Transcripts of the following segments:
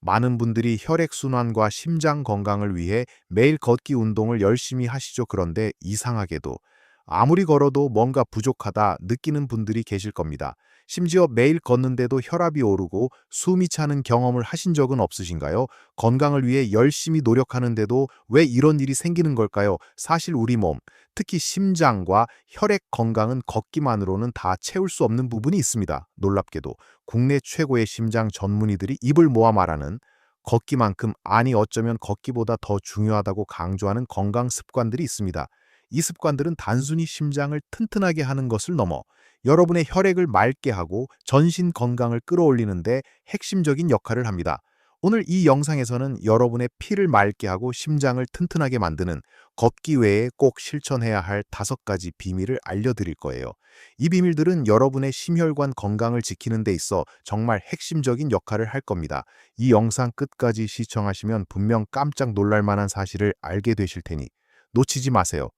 많은 분들이 혈액순환과 심장 건강을 위해 매일 걷기 운동을 열심히 하시죠. 그런데 이상하게도 아무리 걸어도 뭔가 부족하다 느끼는 분들이 계실 겁니다. 심지어 매일 걷는데도 혈압이 오르고 숨이 차는 경험을 하신 적은 없으신가요? 건강을 위해 열심히 노력하는데도 왜 이런 일이 생기는 걸까요? 사실 우리 몸, 특히 심장과 혈액 건강은 걷기만으로는 다 채울 수 없는 부분이 있습니다. 놀랍게도 국내 최고의 심장 전문의들이 입을 모아 말하는 걷기만큼, 아니 어쩌면 걷기보다 더 중요하다고 강조하는 건강 습관들이 있습니다. 이 습관들은 단순히 심장을 튼튼하게 하는 것을 넘어 여러분의 혈액을 맑게 하고 전신 건강을 끌어올리는데 핵심적인 역할을 합니다. 오늘 이 영상에서는 여러분의 피를 맑게 하고 심장을 튼튼하게 만드는 걷기 외에 꼭 실천해야 할 5가지 비밀을 알려드릴 거예요. 이 비밀들은 여러분의 심혈관 건강을 지키는 데 있어 정말 핵심적인 역할을 할 겁니다. 이 영상 끝까지 시청하시면 분명 깜짝 놀랄 만한 사실을 알게 되실 테니 놓치지 마세요.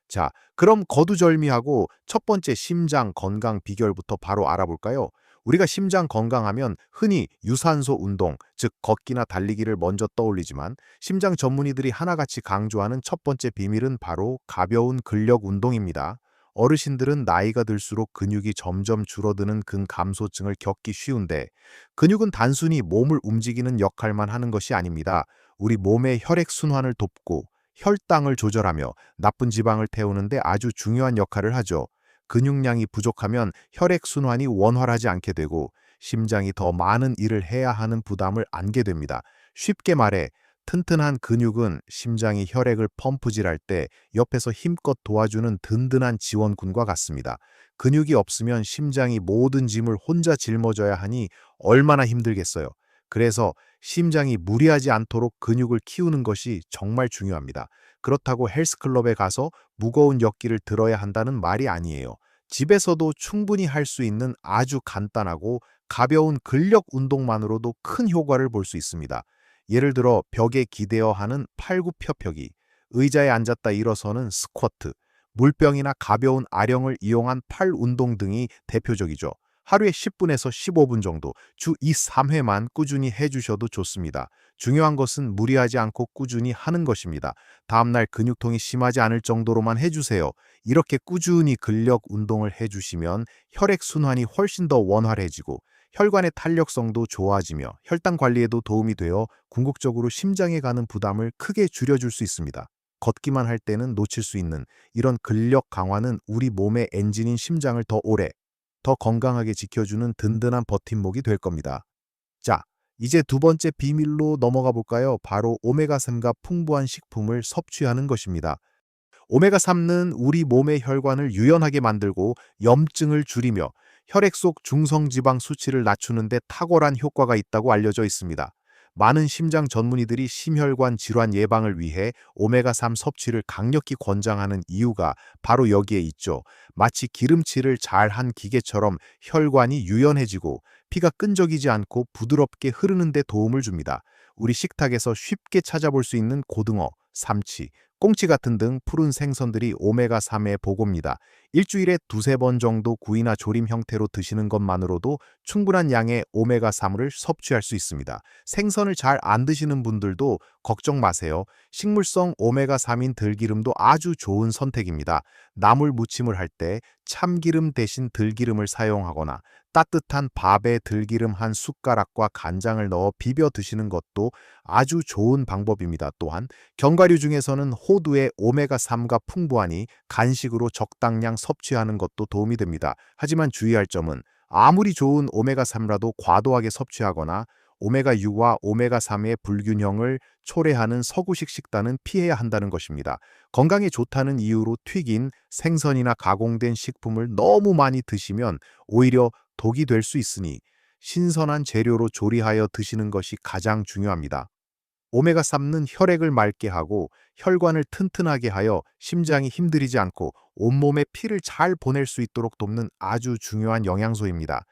자, 그럼 거두절미하고 첫 번째 심장 건강 비결부터 바로 알아볼까요? 우리가 심장 건강하면 흔히 유산소 운동, 즉 걷기나 달리기를 먼저 떠올리지만 심장 전문의들이 하나같이 강조하는 첫 번째 비밀은 바로 가벼운 근력 운동입니다. 어르신들은 나이가 들수록 근육이 점점 줄어드는 근감소증을 겪기 쉬운데, 근육은 단순히 몸을 움직이는 역할만 하는 것이 아닙니다. 우리 몸의 혈액 순환을 돕고 혈당을 조절하며 나쁜 지방을 태우는데 아주 중요한 역할을 하죠. 근육량이 부족하면 혈액순환이 원활하지 않게 되고 심장이 더 많은 일을 해야 하는 부담을 안게 됩니다. 쉽게 말해 튼튼한 근육은 심장이 혈액을 펌프질할 때 옆에서 힘껏 도와주는 든든한 지원군과 같습니다. 근육이 없으면 심장이 모든 짐을 혼자 짊어져야 하니 얼마나 힘들겠어요. 그래서 심장이 무리하지 않도록 근육을 키우는 것이 정말 중요합니다. 그렇다고 헬스클럽에 가서 무거운 역기를 들어야 한다는 말이 아니에요. 집에서도 충분히 할 수 있는 아주 간단하고 가벼운 근력 운동만으로도 큰 효과를 볼 수 있습니다. 예를 들어 벽에 기대어 하는 팔굽혀펴기, 의자에 앉았다 일어서는 스쿼트, 물병이나 가벼운 아령을 이용한 팔 운동 등이 대표적이죠. 하루에 10분에서 15분 정도, 주 2, 3회만 꾸준히 해주셔도 좋습니다. 중요한 것은 무리하지 않고 꾸준히 하는 것입니다. 다음날 근육통이 심하지 않을 정도로만 해주세요. 이렇게 꾸준히 근력 운동을 해주시면 혈액순환이 훨씬 더 원활해지고 혈관의 탄력성도 좋아지며 혈당 관리에도 도움이 되어 궁극적으로 심장에 가는 부담을 크게 줄여줄 수 있습니다. 걷기만 할 때는 놓칠 수 있는 이런 근력 강화는 우리 몸의 엔진인 심장을 더 오래, 더 건강하게 지켜주는 든든한 버팀목이 될 겁니다. 자, 이제 두 번째 비밀로 넘어가 볼까요? 바로 오메가3가 풍부한 식품을 섭취하는 것입니다. 오메가3는 우리 몸의 혈관을 유연하게 만들고 염증을 줄이며 혈액 속 중성지방 수치를 낮추는 데 탁월한 효과가 있다고 알려져 있습니다. 많은 심장 전문의들이 심혈관 질환 예방을 위해 오메가3 섭취를 강력히 권장하는 이유가 바로 여기에 있죠. 마치 기름칠을 잘한 기계처럼 혈관이 유연해지고 피가 끈적이지 않고 부드럽게 흐르는 데 도움을 줍니다. 우리 식탁에서 쉽게 찾아볼 수 있는 고등어, 삼치, 꽁치 같은 등 푸른 생선들이 오메가3의 보고입니다. 일주일에 두세 번 정도 구이나 조림 형태로 드시는 것만으로도 충분한 양의 오메가3을 섭취할 수 있습니다. 생선을 잘 안 드시는 분들도 걱정 마세요. 식물성 오메가3인 들기름도 아주 좋은 선택입니다. 나물 무침을 할 때 참기름 대신 들기름을 사용하거나 따뜻한 밥에 들기름 한 숟가락과 간장을 넣어 비벼 드시는 것도 아주 좋은 방법입니다. 또한 견과류 중에서는 호두에 오메가3가 풍부하니 간식으로 적당량 섭취하는 것도 도움이 됩니다. 하지만 주의할 점은 아무리 좋은 오메가3라도 과도하게 섭취하거나 오메가6와 오메가3의 불균형을 초래하는 서구식 식단은 피해야 한다는 것입니다. 건강에 좋다는 이유로 튀긴 생선이나 가공된 식품을 너무 많이 드시면 오히려 독이 될 수 있으니 신선한 재료로 조리하여 드시는 것이 가장 중요합니다. 오메가3는 혈액을 맑게 하고 혈관을 튼튼하게 하여 심장이 힘들이지 않고 온몸에 피를 잘 보낼 수 있도록 돕는 아주 중요한 영양소입니다.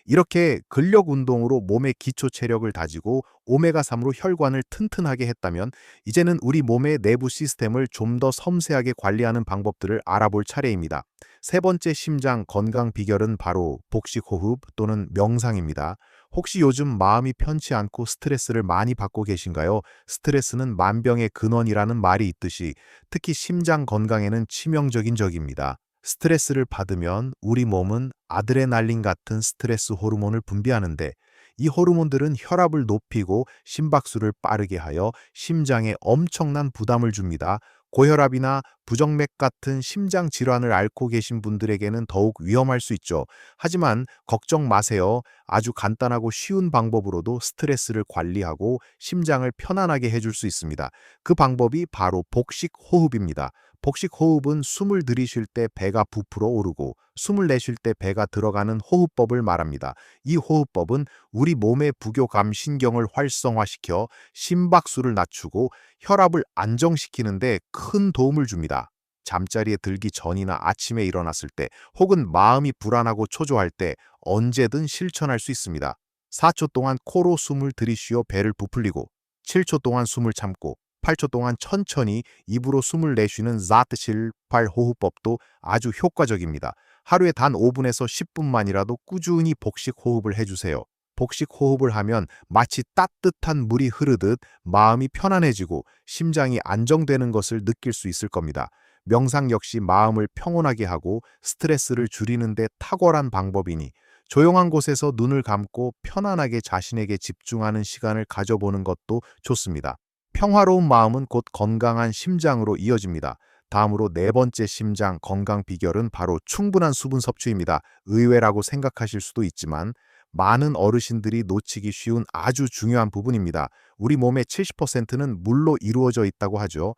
이렇게 근력 운동으로 몸의 기초 체력을 다지고 오메가3으로 혈관을 튼튼하게 했다면 이제는 우리 몸의 내부 시스템을 좀 더 섬세하게 관리하는 방법들을 알아볼 차례입니다. 세 번째 심장 건강 비결은 바로 복식 호흡 또는 명상입니다. 혹시 요즘 마음이 편치 않고 스트레스를 많이 받고 계신가요? 스트레스는 만병의 근원이라는 말이 있듯이 특히 심장 건강에는 치명적인 적입니다. 스트레스를 받으면 우리 몸은 아드레날린 같은 스트레스 호르몬을 분비하는데 이 호르몬들은 혈압을 높이고 심박수를 빠르게 하여 심장에 엄청난 부담을 줍니다. 고혈압이나 부정맥 같은 심장 질환을 앓고 계신 분들에게는 더욱 위험할 수 있죠. 하지만 걱정 마세요. 아주 간단하고 쉬운 방법으로도 스트레스를 관리하고 심장을 편안하게 해줄 수 있습니다. 그 방법이 바로 복식 호흡입니다. 복식 호흡은 숨을 들이쉴 때 배가 부풀어 오르고 숨을 내쉴 때 배가 들어가는 호흡법을 말합니다. 이 호흡법은 우리 몸의 부교감 신경을 활성화시켜 심박수를 낮추고 혈압을 안정시키는데 큰 도움을 줍니다. 잠자리에 들기 전이나 아침에 일어났을 때 혹은 마음이 불안하고 초조할 때 언제든 실천할 수 있습니다. 4초 동안 코로 숨을 들이쉬어 배를 부풀리고 7초 동안 숨을 참고 8초 동안 천천히 입으로 숨을 내쉬는 자트7-8 호흡법도 아주 효과적입니다. 하루에 단 5분에서 10분만이라도 꾸준히 복식 호흡을 해주세요. 복식 호흡을 하면 마치 따뜻한 물이 흐르듯 마음이 편안해지고 심장이 안정되는 것을 느낄 수 있을 겁니다. 명상 역시 마음을 평온하게 하고 스트레스를 줄이는 데 탁월한 방법이니 조용한 곳에서 눈을 감고 편안하게 자신에게 집중하는 시간을 가져보는 것도 좋습니다. 평화로운 마음은 곧 건강한 심장으로 이어집니다. 다음으로 네 번째 심장 건강 비결은 바로 충분한 수분 섭취입니다. 의외라고 생각하실 수도 있지만 많은 어르신들이 놓치기 쉬운 아주 중요한 부분입니다. 우리 몸의 70%는 물로 이루어져 있다고 하죠.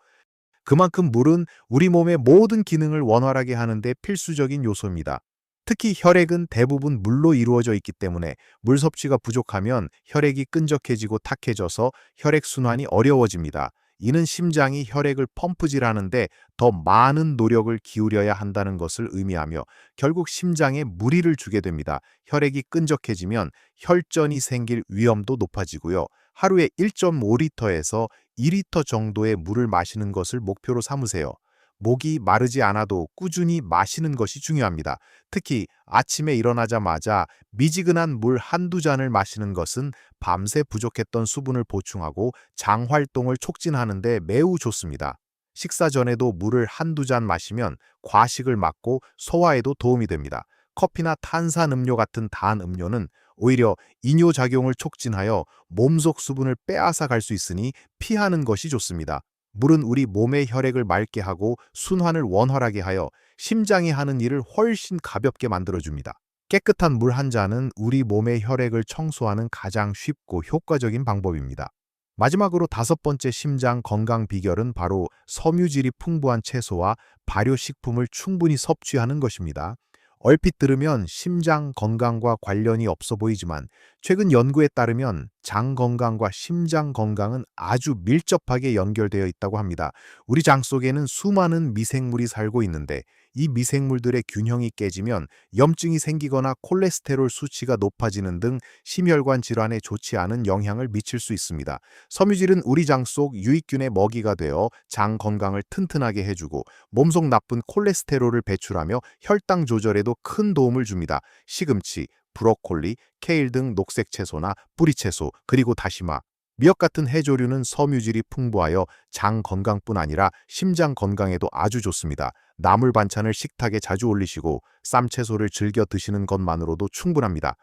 그만큼 물은 우리 몸의 모든 기능을 원활하게 하는데 필수적인 요소입니다. 특히 혈액은 대부분 물로 이루어져 있기 때문에 물 섭취가 부족하면 혈액이 끈적해지고 탁해져서 혈액순환이 어려워집니다. 이는 심장이 혈액을 펌프질하는데 더 많은 노력을 기울여야 한다는 것을 의미하며 결국 심장에 무리를 주게 됩니다. 혈액이 끈적해지면 혈전이 생길 위험도 높아지고요. 하루에 1.5리터에서 2리터 정도의 물을 마시는 것을 목표로 삼으세요. 목이 마르지 않아도 꾸준히 마시는 것이 중요합니다. 특히 아침에 일어나자마자 미지근한 물 한두 잔을 마시는 것은 밤새 부족했던 수분을 보충하고 장 활동을 촉진하는 데 매우 좋습니다. 식사 전에도 물을 한두 잔 마시면 과식을 막고 소화에도 도움이 됩니다. 커피나 탄산음료 같은 단 음료는 오히려 이뇨작용을 촉진하여 몸속 수분을 빼앗아 갈 수 있으니 피하는 것이 좋습니다. 물은 우리 몸의 혈액을 맑게 하고 순환을 원활하게 하여 심장이 하는 일을 훨씬 가볍게 만들어줍니다. 깨끗한 물 한 잔은 우리 몸의 혈액을 청소하는 가장 쉽고 효과적인 방법입니다. 마지막으로 다섯 번째 심장 건강 비결은 바로 섬유질이 풍부한 채소와 발효식품을 충분히 섭취하는 것입니다. 얼핏 들으면 심장 건강과 관련이 없어 보이지만 최근 연구에 따르면 장 건강과 심장 건강은 아주 밀접하게 연결되어 있다고 합니다. 우리 장 속에는 수많은 미생물이 살고 있는데 이 미생물들의 균형이 깨지면 염증이 생기거나 콜레스테롤 수치가 높아지는 등 심혈관 질환에 좋지 않은 영향을 미칠 수 있습니다. 섬유질은 우리 장 속 유익균의 먹이가 되어 장 건강을 튼튼하게 해주고 몸속 나쁜 콜레스테롤을 배출하며 혈당 조절에도 큰 도움을 줍니다. 시금치, 브로콜리, 케일 등 녹색 채소나 뿌리채소, 그리고 다시마, 미역 같은 해조류는 섬유질이 풍부하여 장 건강뿐 아니라 심장 건강에도 아주 좋습니다. 나물 반찬을 식탁에 자주 올리시고 쌈채소를 즐겨 드시는 것만으로도 충분합니다.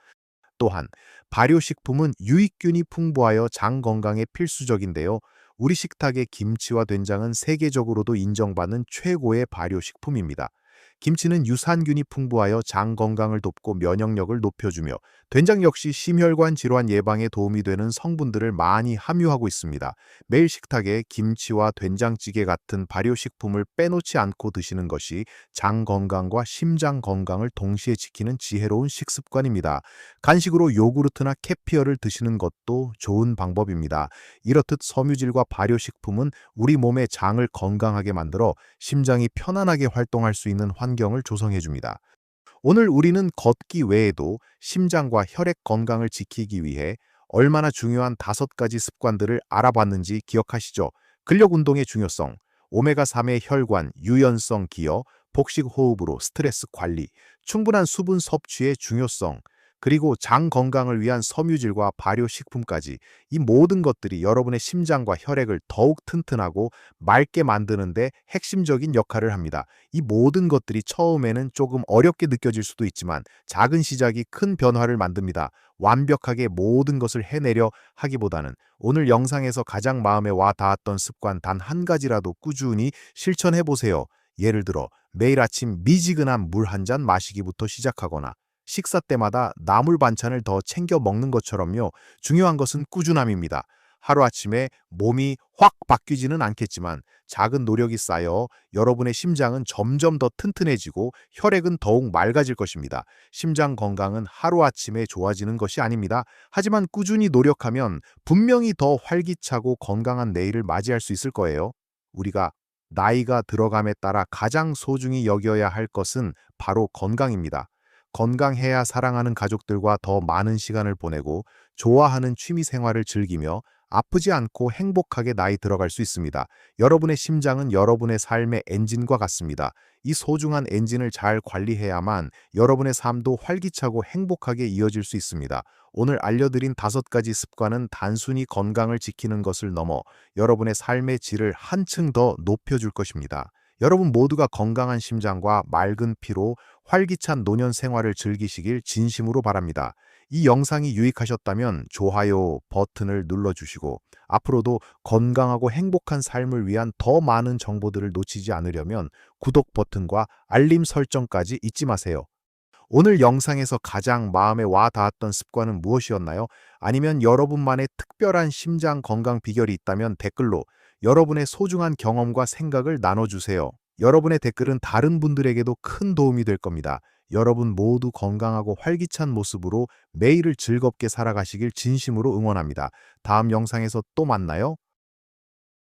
또한 발효식품은 유익균이 풍부하여 장 건강에 필수적인데요. 우리 식탁의 김치와 된장은 세계적으로도 인정받는 최고의 발효식품입니다. 김치는 유산균이 풍부하여 장 건강을 돕고 면역력을 높여주며 된장 역시 심혈관 질환 예방에 도움이 되는 성분들을 많이 함유하고 있습니다. 매일 식탁에 김치와 된장찌개 같은 발효식품을 빼놓지 않고 드시는 것이 장 건강과 심장 건강을 동시에 지키는 지혜로운 식습관입니다. 간식으로 요구르트나 캐피어를 드시는 것도 좋은 방법입니다. 이렇듯 섬유질과 발효식품은 우리 몸의 장을 건강하게 만들어 심장이 편안하게 활동할 수 있는 환경을 조성해 줍니다. 오늘 우리는 걷기 외에도 심장과 혈액 건강을 지키기 위해 얼마나 중요한 5가지 습관들을 알아봤는지 기억하시죠? 근력 운동의 중요성, 오메가3의 혈관, 유연성 기여, 복식 호흡으로 스트레스 관리, 충분한 수분 섭취의 중요성, 그리고 장 건강을 위한 섬유질과 발효식품까지 이 모든 것들이 여러분의 심장과 혈액을 더욱 튼튼하고 맑게 만드는 데 핵심적인 역할을 합니다. 이 모든 것들이 처음에는 조금 어렵게 느껴질 수도 있지만 작은 시작이 큰 변화를 만듭니다. 완벽하게 모든 것을 해내려 하기보다는 오늘 영상에서 가장 마음에 와 닿았던 습관 단 한 가지라도 꾸준히 실천해 보세요. 예를 들어 매일 아침 미지근한 물 한 잔 마시기부터 시작하거나 식사 때마다 나물 반찬을 더 챙겨 먹는 것처럼요. 중요한 것은 꾸준함입니다. 하루아침에 몸이 확 바뀌지는 않겠지만 작은 노력이 쌓여 여러분의 심장은 점점 더 튼튼해지고 혈액은 더욱 맑아질 것입니다. 심장 건강은 하루아침에 좋아지는 것이 아닙니다. 하지만 꾸준히 노력하면 분명히 더 활기차고 건강한 내일을 맞이할 수 있을 거예요. 우리가 나이가 들어감에 따라 가장 소중히 여겨야 할 것은 바로 건강입니다. 건강해야 사랑하는 가족들과 더 많은 시간을 보내고 좋아하는 취미 생활을 즐기며 아프지 않고 행복하게 나이 들어갈 수 있습니다. 여러분의 심장은 여러분의 삶의 엔진과 같습니다. 이 소중한 엔진을 잘 관리해야만 여러분의 삶도 활기차고 행복하게 이어질 수 있습니다. 오늘 알려드린 5가지 습관은 단순히 건강을 지키는 것을 넘어 여러분의 삶의 질을 한층 더 높여줄 것입니다. 여러분 모두가 건강한 심장과 맑은 피로 활기찬 노년 생활을 즐기시길 진심으로 바랍니다. 이 영상이 유익하셨다면 좋아요 버튼을 눌러주시고 앞으로도 건강하고 행복한 삶을 위한 더 많은 정보들을 놓치지 않으려면 구독 버튼과 알림 설정까지 잊지 마세요. 오늘 영상에서 가장 마음에 와 닿았던 습관은 무엇이었나요? 아니면 여러분만의 특별한 심장 건강 비결이 있다면 댓글로 여러분의 소중한 경험과 생각을 나눠주세요. 여러분의 댓글은 다른 분들에게도 큰 도움이 될 겁니다. 여러분 모두 건강하고 활기찬 모습으로 매일을 즐겁게 살아가시길 진심으로 응원합니다. 다음 영상에서 또 만나요.